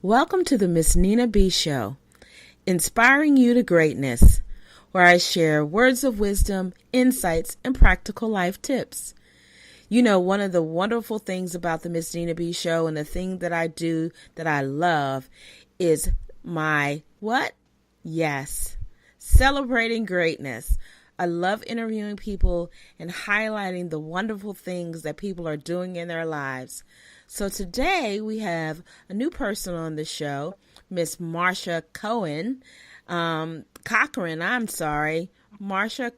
Welcome to the Miss Nina B Show, inspiring you to greatness, where I share words of wisdom, insights, and practical life tips. You know, one of the wonderful things about the Miss Nina B Show and the thing that I do that I love is my what? Yes, celebrating greatness. I love interviewing people and highlighting the wonderful things that people are doing in their lives. So today we have a new person on the show, Miss Marsha Cochrane. Marsha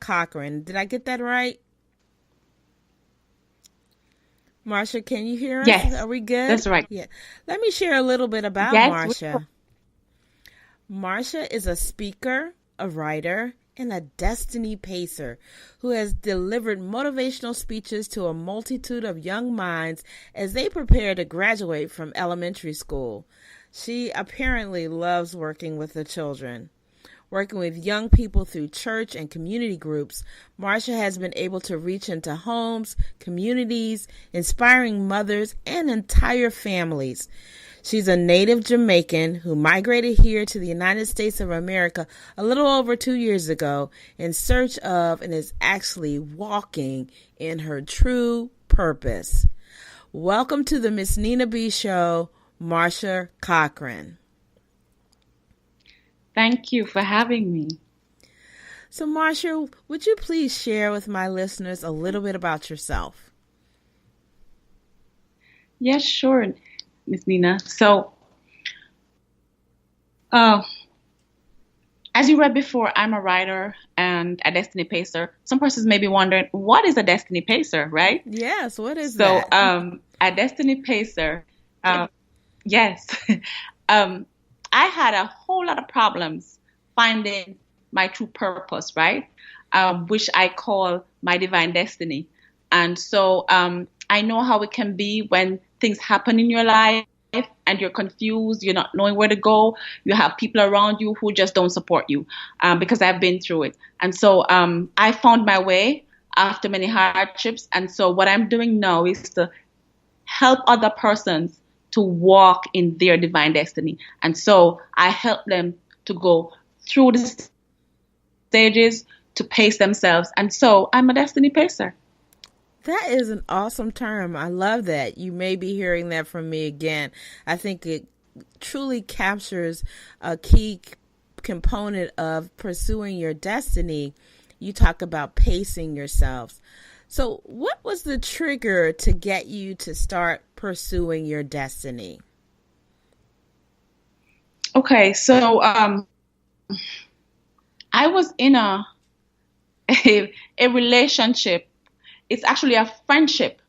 Cochrane. Did I get that right? Marsha, can you hear us? Yes, Are we good? that's right. Yeah. Let me share a little bit about Yes, Marsha. Marsha is a speaker, a writer, and a destiny pacer who has delivered motivational speeches to a multitude of young minds as they prepare to graduate from elementary school. She apparently loves working with the children. Working with young people through church and community groups, Marsha has been able to reach into homes, communities, inspiring mothers and entire families. She's a native Jamaican who migrated here to the United States of America a little over 2 years ago in search of and is actually walking in her true purpose. Welcome to the Miss Nina B Show, Marsha Cochrane. thank you for having me. So, Marsha, would you please share with my listeners a little bit about yourself? Yes, sure, Miss Nina. So, uh, as you read before, I'm a writer and a destiny pacer. Some persons may be wondering, what is a destiny pacer, right? Yes, what is So, that? a destiny pacer, yes, um, I had a whole lot of problems finding my true purpose, right? Which I call my divine destiny. And so I know how it can be when things happen in your life and you're confused, you're not knowing where to go. You have people around you who just don't support you because I've been through it. And so I found my way after many hardships. And so what I'm doing now is to help other persons to walk in their divine destiny. And so I help them to go through the stages to pace themselves. And so I'm a destiny pacer. That is an awesome term. I love that. You may be hearing that from me again. I think it truly captures a key component of pursuing your destiny. You talk about pacing yourselves. So, what was the trigger to get you to start pursuing your destiny? Okay, so I was in a relationship. It's actually a friendship,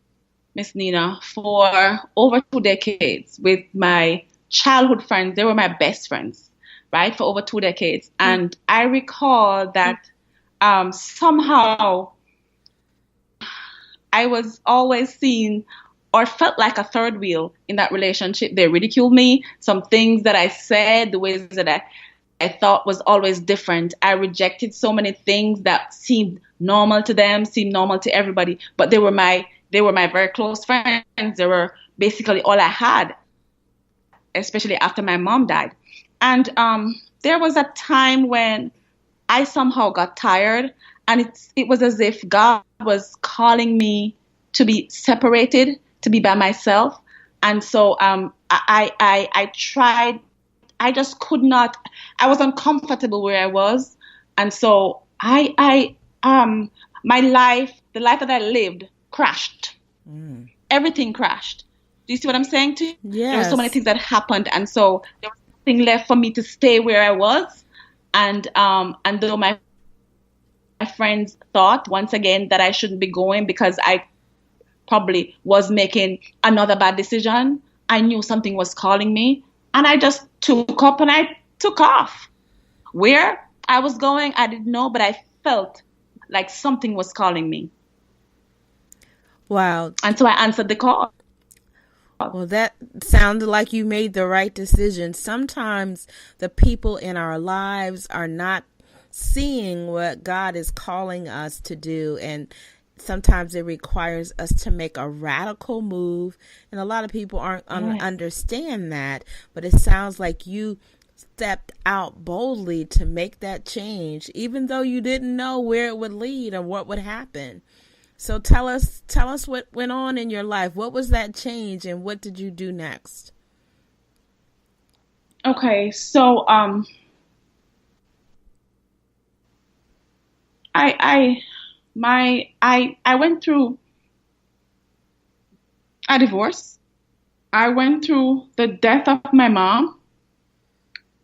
Miss Nina, for over 2 decades with my childhood friends. They were my best friends, right, for over 2 decades. And I recall that somehow I was always seen or felt like a third wheel in that relationship. They ridiculed me. Some things that I said, the ways that I thought was always different. I rejected so many things that seemed normal to them, seemed normal to everybody, but they were my very close friends. They were basically all I had, especially after my mom died. And there was a time when I somehow got tired, and it was as if God was calling me to be separated, to be by myself. And so I tried. I just could not. I was uncomfortable where I was, and so my life, the life that I lived, crashed. Everything crashed. Do you see what I'm saying to you? There were so many Yes. things that happened, and so there was nothing left for me to stay where I was. And though my friends thought once again that I shouldn't be going because I probably was making another bad decision, I knew something was calling me, and I just took up and I took off. Where I was going, I didn't know, but I felt like something was calling me. Wow. And so I answered the call. Well, that sounded like you made the right decision. Sometimes the people in our lives are not seeing what God is calling us to do. And sometimes it requires us to make a radical move, and a lot of people aren't understand that, but it sounds like you stepped out boldly to make that change, even though you didn't know where it would lead or what would happen. So tell us what went on in your life. What was that change, and what did you do next? Okay, so I went through a divorce. I went through the death of my mom,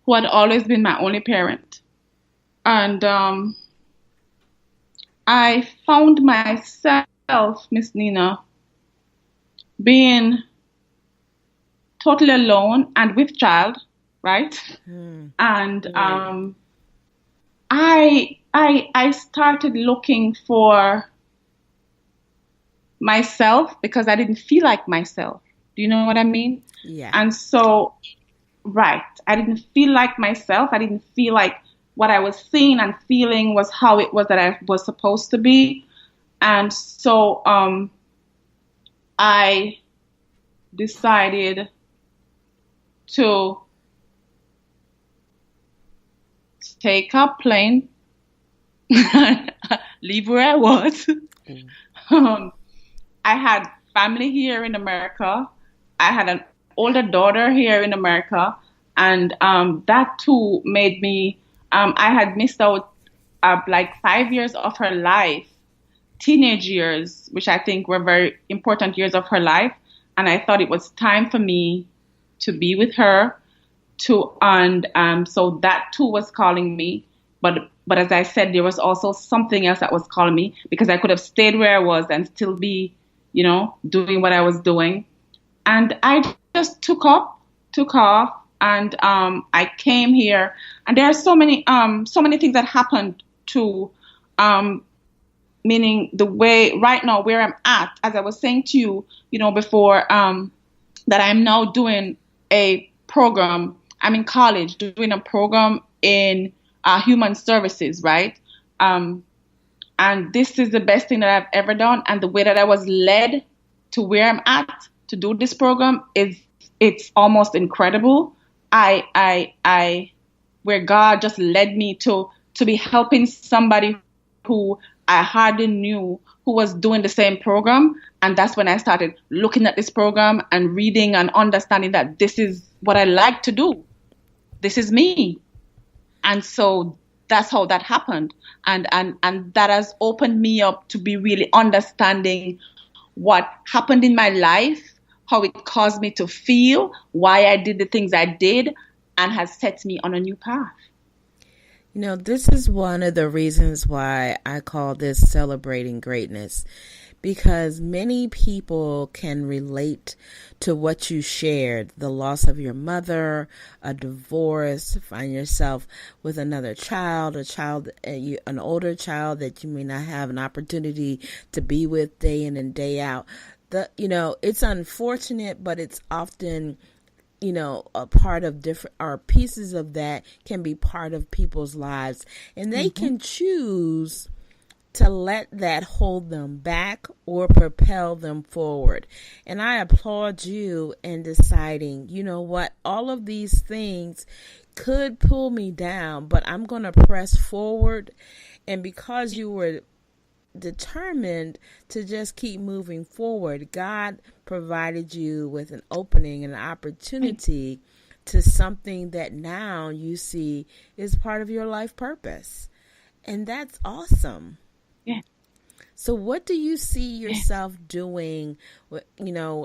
who had always been my only parent. And I found myself, Miss Nina, being totally alone and with child, right? And I started looking for myself because I didn't feel like myself. Do you know what I mean? Yeah. And so, right, I didn't feel like myself. I didn't feel like what I was seeing and feeling was how it was that I was supposed to be. And so I decided to take a plane, leave where I was. I had family here in America. I had an older daughter here in America, and that too made me. I had missed out like 5 years of her life, teenage years, which I think were very important years of her life, and I thought it was time for me to be with her. So that too was calling me, but as I said, there was also something else that was calling me, because I could have stayed where I was and still be, doing what I was doing. And I just took off, and I came here. And there are so many things that happened to, meaning the way right now where I'm at, as I was saying to you, before, that I'm now doing a program. I'm in college doing a program in human services, right? And this is the best thing that I've ever done. And the way that I was led to where I'm at to do this program it's almost incredible. Where God just led me to be helping somebody who I hardly knew who was doing the same program. And that's when I started looking at this program and reading and understanding that this is what I like to do. This is me. And so that's how that happened. And that has opened me up to be really understanding what happened in my life, how it caused me to feel, why I did the things I did, and has set me on a new path. This is one of the reasons why I call this Celebrating Greatness, because many people can relate to what you shared, the loss of your mother, a divorce, find yourself with another child, an older child that you may not have an opportunity to be with day in and day out. It's unfortunate, but it's often a part of different, or pieces of that can be part of people's lives, and they can choose to let that hold them back or propel them forward. And I applaud you in deciding, what, all of these things could pull me down, but I'm going to press forward. And because you were determined to just keep moving forward, God provided you with an opening and an opportunity to something that now you see is part of your life purpose. And that's awesome. Yeah. So what do you see yourself doing,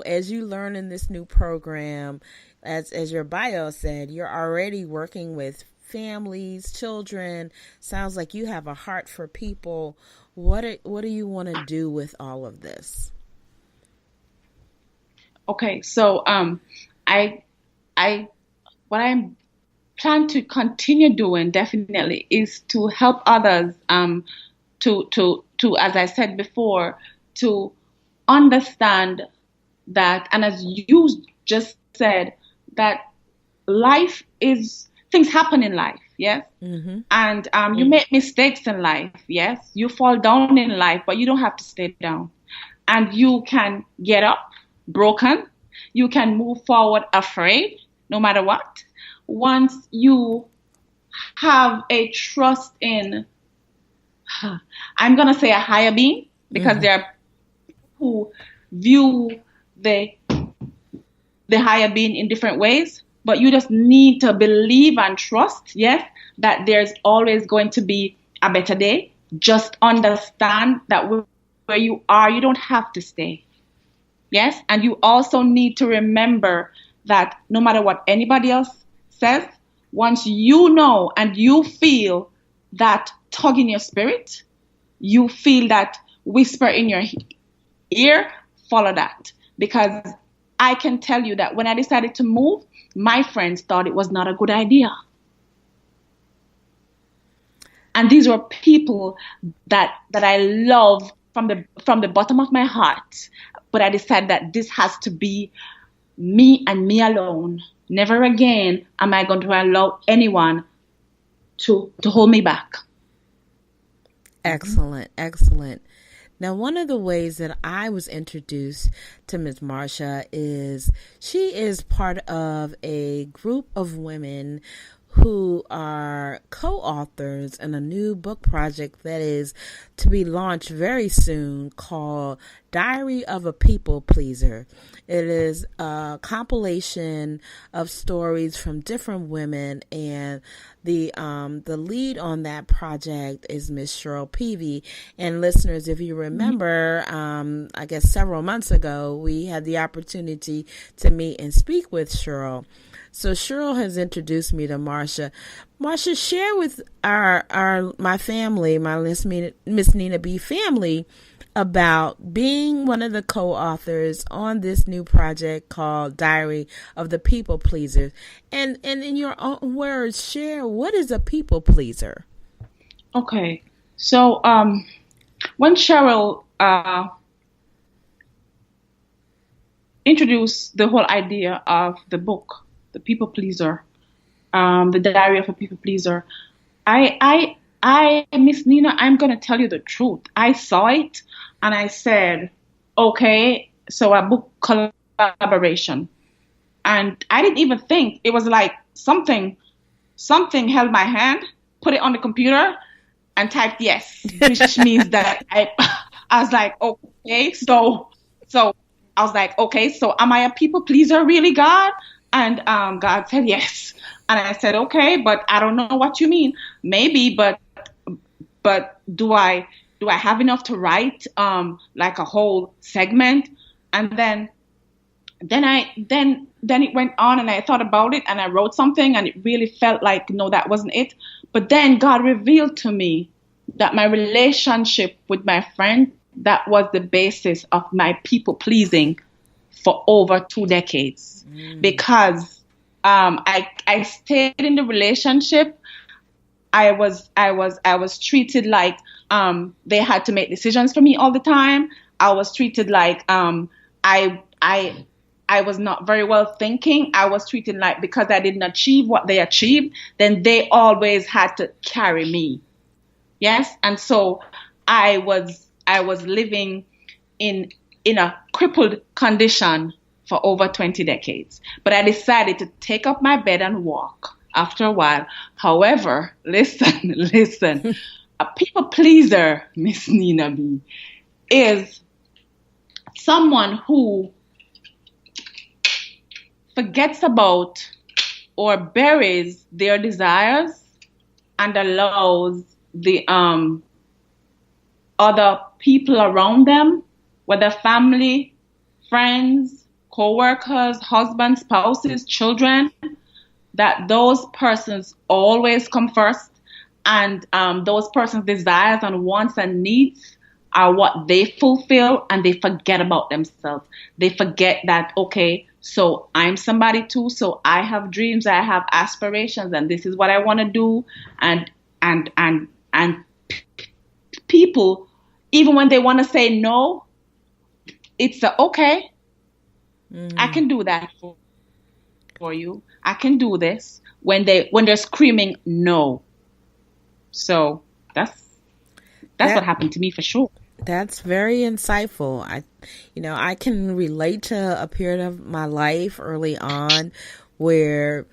as you learn in this new program? As your bio said, you're already working with families, children. Sounds like you have a heart for people. What do you want to do with all of this? Okay, so what I'm planning to continue doing definitely is to help others to as I said before, to understand that, and as you just said, that life is things happen in life, yes? Mm-hmm. And you make mistakes in life, yes? You fall down in life, but you don't have to stay down. And you can get up broken. You can move forward afraid, no matter what. Once you have a trust in, I'm going to say a higher being, because there are people who view the higher being in different ways, but you just need to believe and trust, yes, that there's always going to be a better day. Just understand that where you are, you don't have to stay. Yes, and you also need to remember that no matter what anybody else says, once you know and you feel that tug in your spirit, you feel that whisper in your ear, follow that. Because I can tell you that when I decided to move, my friends thought it was not a good idea. And these were people that I love from the bottom of my heart. But I decided that this has to be me and me alone. Never again am I going to allow anyone to hold me back. Excellent, excellent. Now, one of the ways that I was introduced to Ms. Marsha is she is part of a group of women who are co-authors in a new book project that is to be launched very soon called Diary of a People Pleaser. It is a compilation of stories from different women, and the lead on that project is Miss Cheryl Peavy. And listeners, if you remember, I guess several months ago, we had the opportunity to meet and speak with Cheryl. So Cheryl has introduced me to Marsha. Marsha, share with my family, my Miss Nina B family, about being one of the co-authors on this new project called Diary of the People Pleaser. And in your own words, share, what is a people pleaser? Okay. So when Cheryl introduced the whole idea of the book, The People Pleaser, the Diary of a People Pleaser, I Miss Nina, I'm going to tell you the truth. I saw it and I said, okay, so a book collaboration. And I didn't even think, it was like something held my hand, put it on the computer and typed yes, which means that I was like, okay, so I was like, okay, so am I a people pleaser really, God? And God said yes. And I said, okay, but I don't know what you mean. Maybe, but do I have enough to write like a whole segment? And then it went on, and I thought about it, and I wrote something, and it really felt like, no, that wasn't it. But then God revealed to me that my relationship with my friend, that was the basis of my people pleasing for over 2 decades. Because I stayed in the relationship. I was treated like they had to make decisions for me all the time. I was treated like I was not very well thinking. I was treated like, because I didn't achieve what they achieved, then they always had to carry me. Yes, and so I was living in a crippled condition for over 20 decades. But I decided to take up my bed and walk after a while. However, listen, a people pleaser, Miss Nina B, is someone who forgets about or buries their desires and allows the other people around them, whether family, friends, co-workers, husbands, spouses, children, that those persons always come first, and those persons' desires and wants and needs are what they fulfill, and they forget about themselves. They forget that, okay, so I'm somebody too, so I have dreams, I have aspirations, and this is what I want to do. And people, even when they want to say no, it's okay. I can do that. for you. I can do this when they're screaming no. So that's what That happened to me for sure. that's very insightful. I can relate to a period of my life early on where